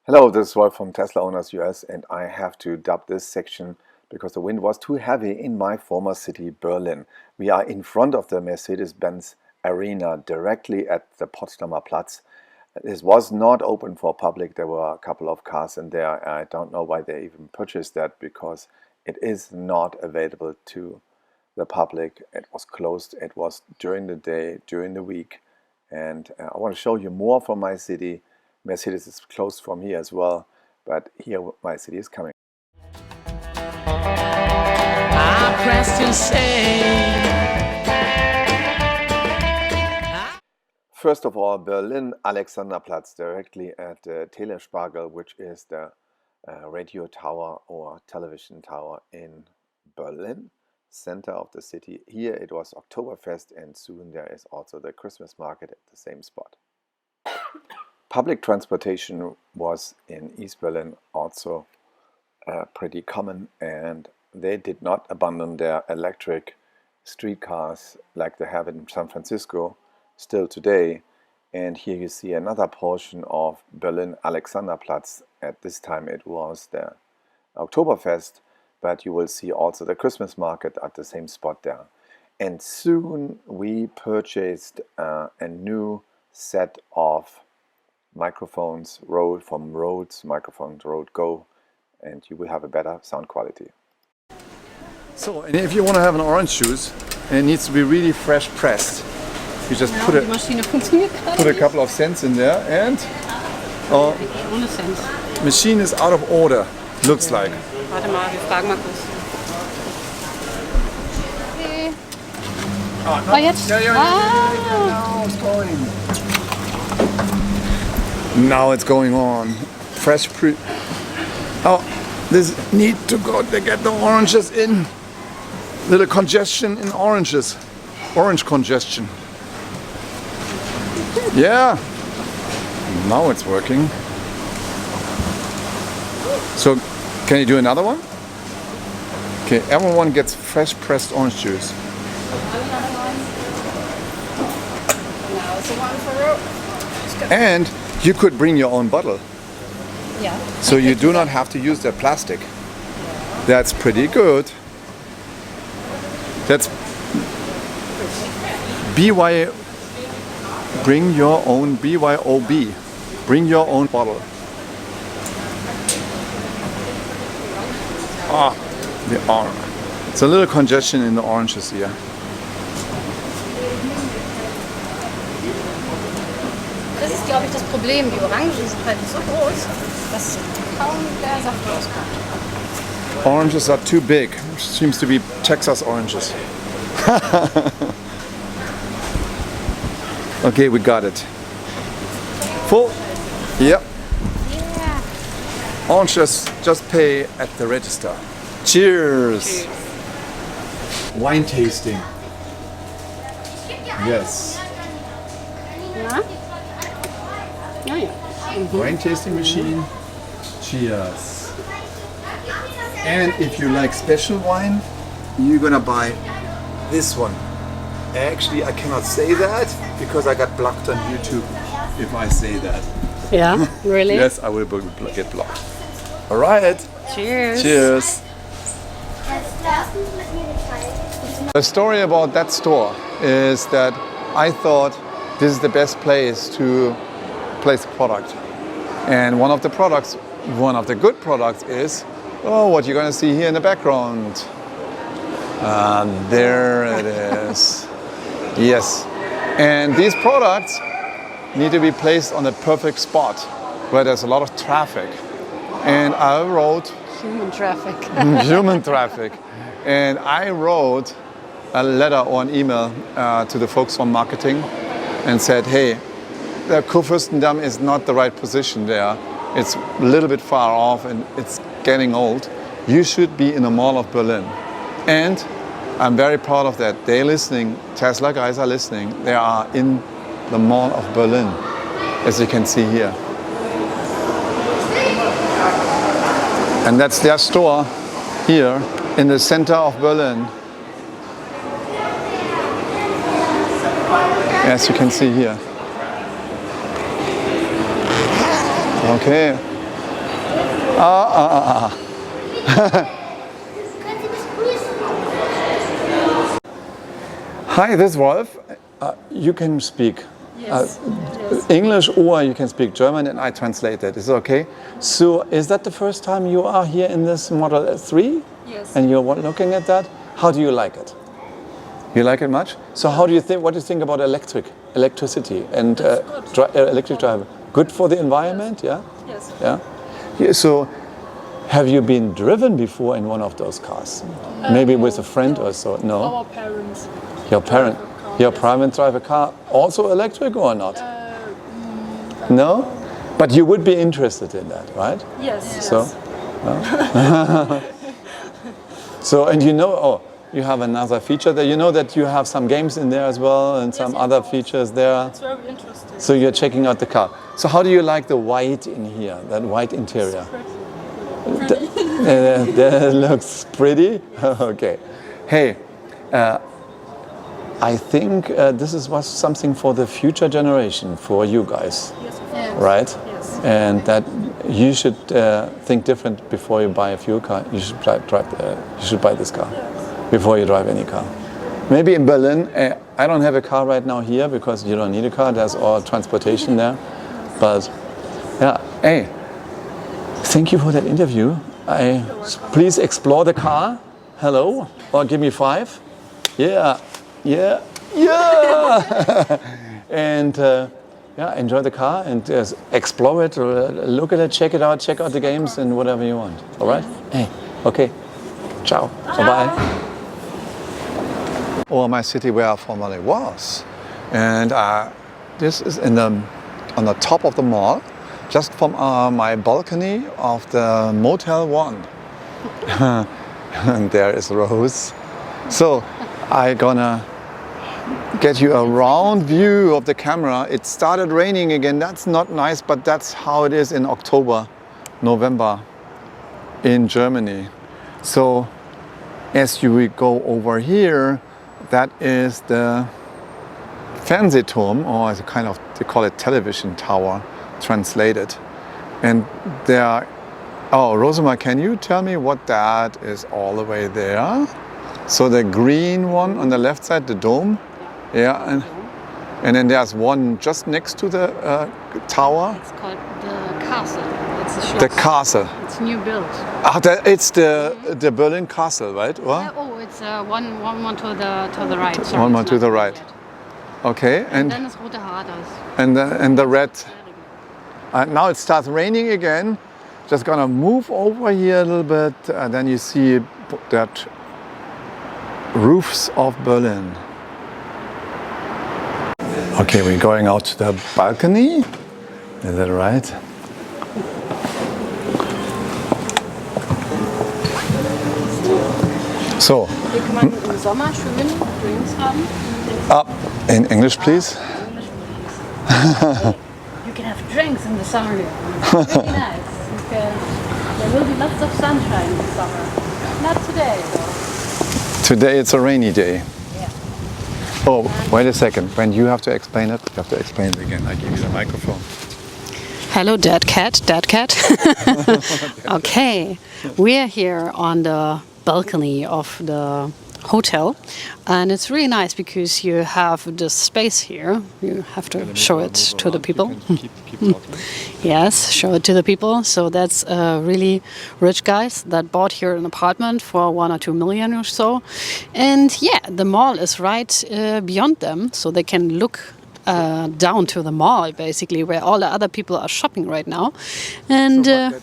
Hello, this is Wolf from Tesla Owners US, and I have to dub this section because the wind was too heavy in my former city, Berlin. We are in front of the Mercedes-Benz Arena, directly at the Potsdamer Platz. This was not open for public. There were a couple of cars in there. I don't know why they even purchased that, because it is not available to the public. It was closed. It was during the day, during the week. And I want to show you more from my city. Mercedes is closed from here as well, but here my city is coming. I pressed to say. First of all, Berlin Alexanderplatz, directly at the Telespargel, which is the radio tower or television tower in Berlin, center of the city. Here it was Oktoberfest, and soon there is also the Christmas market at the same spot. Public transportation was in East Berlin also pretty common, and they did not abandon their electric streetcars like they have in San Francisco still today. And here you see another portion of Berlin Alexanderplatz. At this time it was the Oktoberfest, but you will see also the Christmas market at the same spot there. And soon we purchased a new set of microphones, Rode microphones Rode Go, and you will have a better sound quality. So, and if you want to have an orange juice and it needs to be really fresh pressed, you just put a couple of cents in there, and machine is out of order, looks like. Warte mal, wir fragen mal kurz. Jetzt? Now it's going. Now it's going on. Fresh pre. Oh, this need to go to get the oranges in. Little congestion in oranges. Orange congestion. Yeah. Now it's working. So, can you do another one? Okay, everyone gets fresh pressed orange juice. And you could bring your own bottle. Yeah. So you do not have to use that plastic. That's pretty good. That's BY. Bring your own BYOB. Bring your own bottle. Ah, the orange. It's a little congestion in the oranges here. Das ist, glaube ich, das Problem. Die Orangen sind halt so groß, dass kaum der Saft rauskommt. Oranges are too big. Seems to be Texas oranges. Okay, we got it. Full? Yep. Yeah. Oranges just pay at the register. Cheers! Wine tasting. Yes. Na? Ja, ja. Wine tasting machine. Cheers. And if you like special wine, you're gonna buy this one. Actually, I cannot say that because I got blocked on YouTube if I say that. Yeah, really? Yes, I will get blocked. All right. Cheers. Cheers. The story about that store is that I thought this is the best place to place a product. And one of the good products is, what you're going to see here in the background. And there it is. Yes. And these products need to be placed on the perfect spot where there's a lot of traffic. And I wrote Human traffic. human traffic. And I wrote a letter or an email to the folks from marketing and said, hey, the Kurfürstendamm is not the right position there. It's a little bit far off and it's getting old. You should be in the Mall of Berlin. And I'm very proud of that. They're listening. Tesla guys are listening. They are in the Mall of Berlin, as you can see here. And that's their store here in the center of Berlin. As you can see here. Okay, Hi, this is Wolf. You can speak Yes. English or you can speak German and I translate it. Is it okay? So is that the first time you are here in this Model 3? Yes. And you're looking at that? How do you like it? You like it much? So how do you think, what do you think about electricity and electric drive? Good for the environment, yeah? Yes. Yeah. So have you been driven before in one of those cars? Maybe with a friend or so? No? Our parents. Your parents drive a car, also electric or not? No? But you would be interested in that, right? Yes. So? So, and you have another feature there. You know that you have some games in there as well and some other features there. It's very interesting. So you're checking out the car. So how do you like the white in here, that white interior? That looks pretty. Okay. Hey, I think this was something for the future generation, for you guys, Yes. right? Yes. And that you should think different before you buy a fuel car. You should you should buy this car before you drive any car. Maybe in Berlin, I don't have a car right now here because you don't need a car. There's all transportation there. But yeah, hey, thank you for that interview. Please explore the car. Hello, or give me 5. Yeah. And enjoy the car and explore it, look at it, check it out, check out the games and whatever you want. All right? Hey, okay. Ciao. Bye-bye. Or my city where I formerly was. And this is on the top of the mall, just from my balcony of the Motel 1. And there is Rose. So I'm gonna get you a round view of the camera. It started raining again. That's not nice, but that's how it is in October, November in Germany. So as you go over here, that is the Fernsehturm, or as a kind of, they call it television tower, translated. And there are, Rosema, can you tell me what that is all the way there? So the green one on the left side, the dome, yeah, and then there's one just next to the tower. It's called the castle. It's a Schloss. The castle. It's new built. It's the Berlin Castle, right? It's one to the right. Sorry, One more it's to not the there right. yet. Okay, And then it's Rote Haders. and the red. Now it starts raining again. Just gonna move over here a little bit, and then you see that roofs of Berlin. Okay, we're going out to the balcony. Is that right? So, Hier kann man im Sommer schön Drinks haben. in English, please. You can have drinks in the summer here. It's really nice. There will be lots of sunshine in the summer. Not today, though. Today it's a rainy day. Yeah. Oh, wait a second. When you have to explain it, you have to explain it again. I give you the microphone. Hello, dead cat. Okay, we're here on the balcony of the hotel, and it's really nice because you have the space here. You have to show it to the people. Keep talking. Yes, show it to the people. So that's really rich guys that bought here an apartment for 1 or 2 million or so. And yeah, the mall is right beyond them, so they can look down to the mall, basically, where all the other people are shopping right now. And That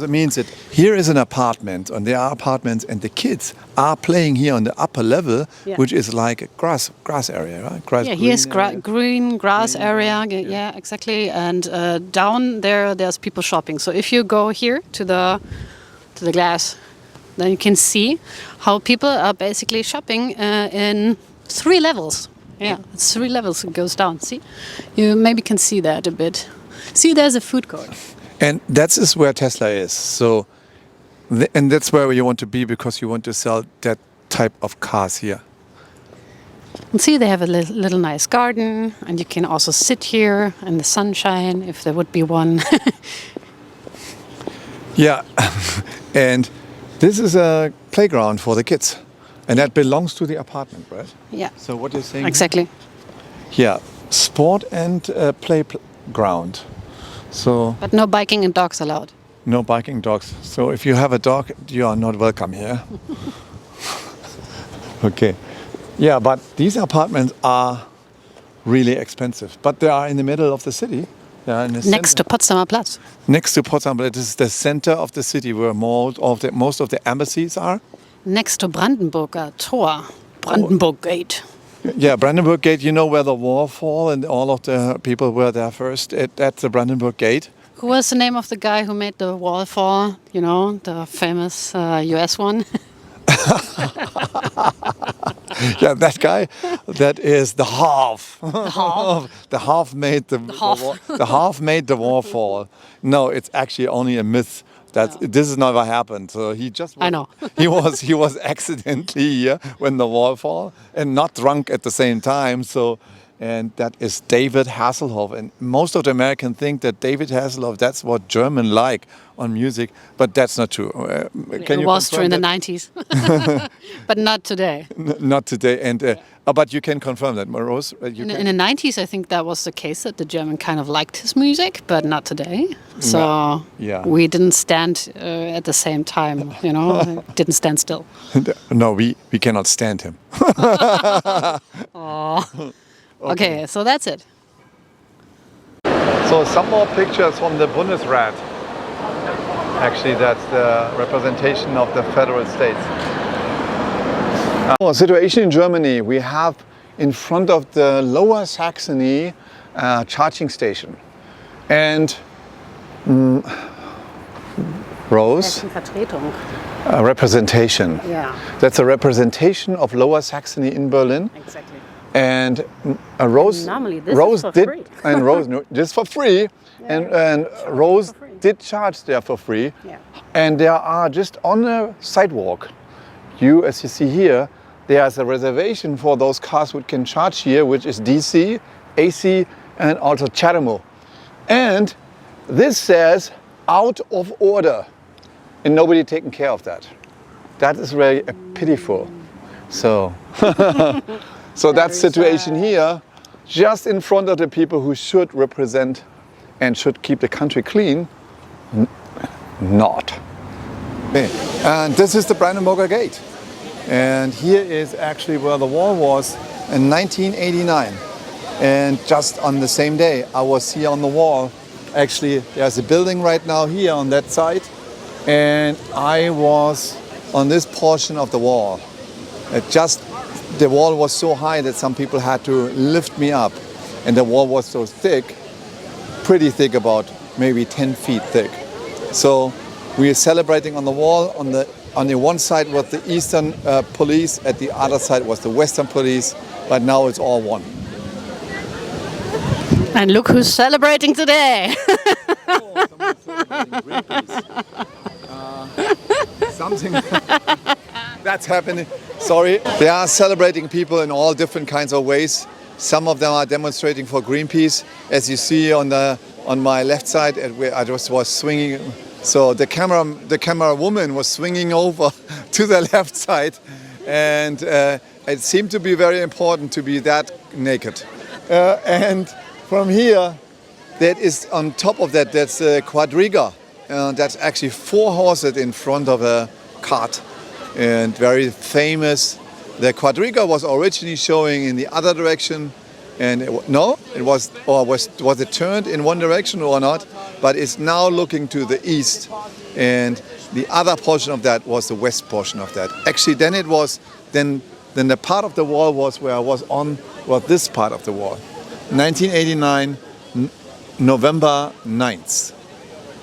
means that here is an apartment, and there are apartments, and the kids are playing here on the upper level, which is like a grass area, right? Here's green grass area. Yeah, exactly. And down there's people shopping. So if you go here to the glass, then you can see how people are basically shopping in 3 levels. Yeah, it's 3 levels. It goes down. See, you maybe can see that a bit. See, there's a food court. And that is where Tesla is. So, and that's where you want to be because you want to sell that type of cars here. And see, they have a little nice garden, and you can also sit here in the sunshine if there would be one. Yeah, and this is a playground for the kids, and that belongs to the apartment, right? Yeah. So what you're saying? Exactly. Yeah, sport and playground. So But no biking and dogs allowed. no biking dogs. So if you have a dog, you are not welcome here. Okay. Yeah, but these apartments are really expensive. But they are in the middle of the city. They are in the Next to center. Potsdamer Platz. Next to Potsdam. It is the center of the city where most of the embassies are. Next to Brandenburger Tor. Brandenburg Gate. Yeah, Brandenburg Gate. You know where the wall fell and all of the people were there first at the Brandenburg Gate. Who was the name of the guy who made the wall fall? You know, the famous US one? Yeah, that guy. That is the half. The half? The half made the half. the half made the wall fall. No, it's actually only a myth. This has never happened. So he just I know. he was accidentally here when the wall fell and not drunk at the same time. So. And that is David Hasselhoff. And most of the Americans think that David Hasselhoff, that's what German like on music, but that's not true. Can It you was true in the confirm 90s. But not today. that? Not today. And but you can confirm that, Rose. In the 90s, I think that was the case, that the German kind of liked his music, but not today. So Yeah. we didn't stand at the same time, you know, didn't stand still. No, we cannot stand him. Okay, so that's it. So some more pictures from the Bundesrat. Actually, that's the representation of the federal states. Situation in Germany. We have in front of the Lower Saxony charging station. And Rose, Vertretung. a representation. Yeah, That's a representation of Lower Saxony in Berlin. exactly. And Rose, Normally this is Rose for did, free. and Rose, no, this for free, and Rose for free. did charge there for free. Yeah. And there are just on the sidewalk, as you see here, there's a reservation for those cars which can charge here, which is DC, AC, and also CHAdeMO. And this says out of order, and nobody taking care of that. That is very pitiful. So. So that situation here, just in front of the people who should represent and should keep the country clean, not. Okay. And this is the Brandenburger Gate. And here is actually where the wall was in 1989. And just on the same day, I was here on the wall. Actually, there's a building right now here on that side. And I was on this portion of the wall. The wall was so high that some people had to lift me up. And the wall was so thick, pretty thick, about maybe 10 feet thick. So we are celebrating on the wall. On the one side was the Eastern police, at the other side was the Western police, but now it's all one. And look who's celebrating today. Something that's happening. Sorry. They are celebrating people in all different kinds of ways. Some of them are demonstrating for Greenpeace, as you see on my left side, where I just was swinging. So the camera woman was swinging over to the left side, and it seemed to be very important to be that naked. And from here, that is on top of that, that's a quadriga. That's actually 4 horses in front of a cart, and very famous. The quadriga was originally showing in the other direction, and was it turned in one direction or not? But it's now looking to the east, and the other portion of that was the west portion of that. Actually, then the part of the wall was where I was this part of the wall. 1989, November 9th.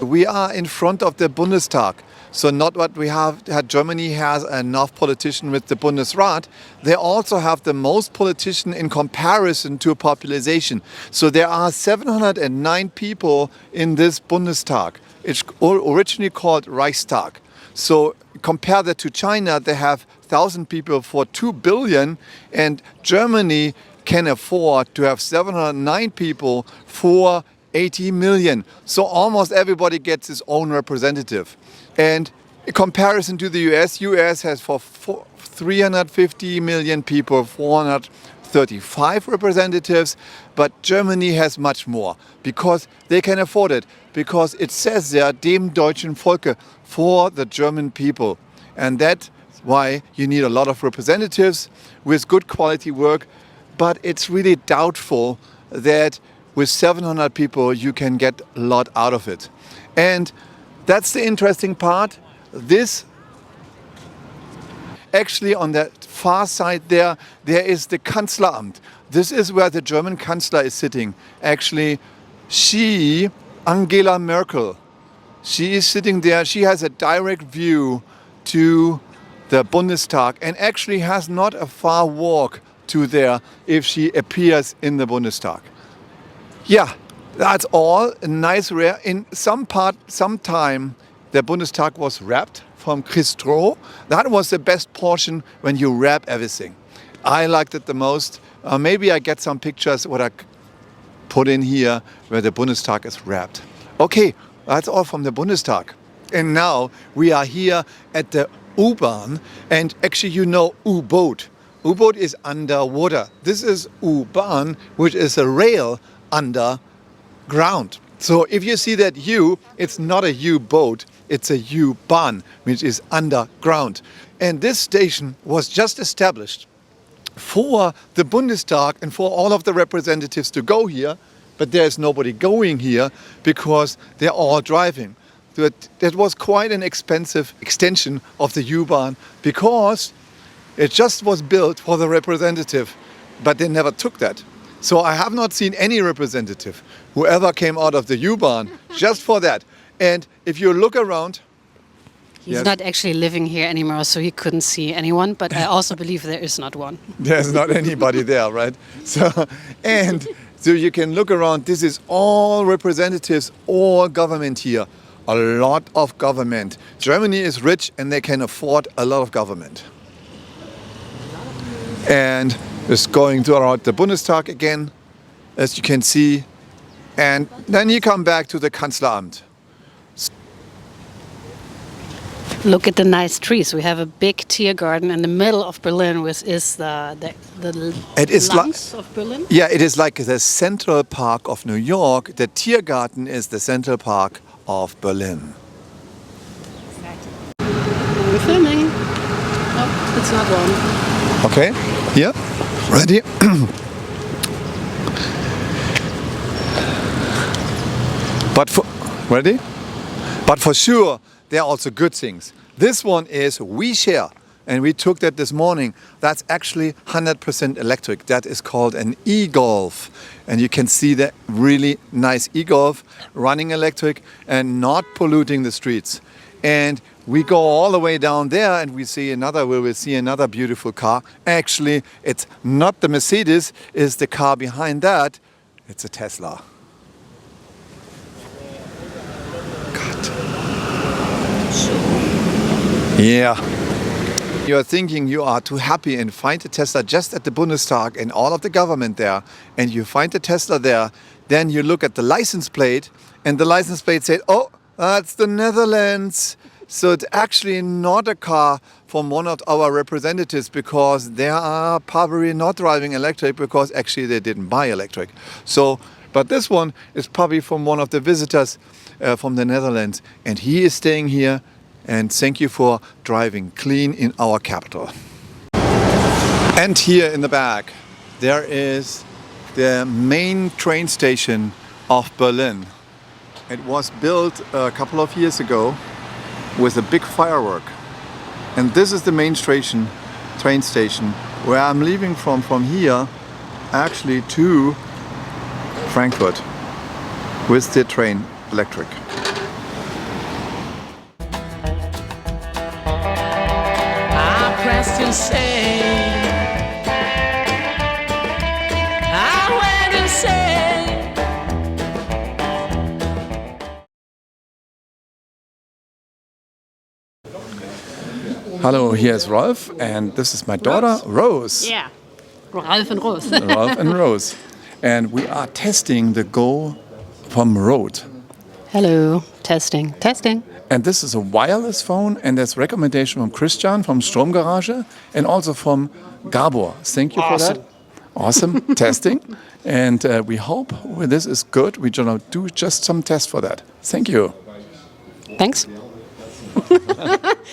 We are in front of the Bundestag. So not what we have had. Germany has enough politicians with the Bundesrat. They also have the most politicians in comparison to population. So there are 709 people in this Bundestag. It's originally called Reichstag. So compare that to China, they have 1,000 people for 2 billion, and Germany can afford to have 709 people for 80 million. So almost everybody gets his own representative. And in comparison to the US has for 350 million people 435 representatives, but Germany has much more because they can afford it, because it says there, dem deutschen Volke, for the German people. And that's why you need a lot of representatives with good quality work, but it's really doubtful that with 700 people you can get a lot out of it. And that's the interesting part. This actually on the far side there is the Kanzleramt. This is where the German Chancellor is sitting. Actually, she, Angela Merkel, she is sitting there. She has a direct view to the Bundestag and actually has not a far walk to there if she appears in the Bundestag. Yeah, that's all nice. In some time, the Bundestag was wrapped from Christro. That was the best portion when you wrap everything. I liked it the most. Maybe I get some pictures what I put in here where the Bundestag is wrapped. Okay, that's all from the Bundestag. And now we are here at the U-Bahn, and actually you know U-boat. U-boat is underwater. This is U-Bahn, which is a rail underground. So if you see that U, it's not a U-boat, it's a U-Bahn, which is underground. And this station was just established for the Bundestag and for all of the representatives to go here, but there's nobody going here because they're all driving. That was quite an expensive extension of the U-Bahn because it just was built for the representative, but they never took that. So I have not seen any representative who ever came out of the U-Bahn just for that. And if you look around... He's Yes. not actually living here anymore, so he couldn't see anyone, but I also believe there is not one. There's not anybody there, right? So you can look around. This is all representatives, all government here. A lot of government. Germany is rich and they can afford a lot of government. And just going around the Bundestag again, as you can see. And then you come back to the Kanzleramt. Look at the nice trees. We have a big Tiergarten in the middle of Berlin, which is the It is lungs of Berlin. Yeah, it is like the Central Park of New York. The Tiergarten is the Central Park of Berlin. We're filming. Oh, it's not one. Okay, here, ready? Ready? But for sure, there are also good things. This one is We Share, and we took that this morning. That's actually 100% electric. That is called an e-Golf. And you can see that really nice e-Golf running electric and not polluting the streets. And we go all the way down there and we will see another beautiful car. Actually, it's not the Mercedes, it's the car behind that. It's a Tesla. Yeah. You're thinking you are too happy and find a Tesla just at the Bundestag and all of the government there, and you find the Tesla there, then you look at the license plate and the license plate said, oh, that's the Netherlands. So it's actually not a car from one of our representatives because they are probably not driving electric because actually they didn't buy electric. So, but this one is probably from one of the visitors from the Netherlands, and he is staying here. And thank you for driving clean in our capital. And here in the back, there is the main train station of Berlin. It was built a couple of years ago with a big firework. And this is the main train station where I'm leaving from here actually to Frankfurt with the train electric. Hello, here's Rolf, and this is my daughter, Rose. Yeah, Ralph and Rose. Rolf and Rose. And we are testing the Go from Rode. Hello, testing, testing. And this is a wireless phone, and there's recommendation from Christian from Stromgarage and also from Gabor. Thank you for that. Awesome testing. And we hope this is good. We're going to do just some tests for that. Thank you. Thanks.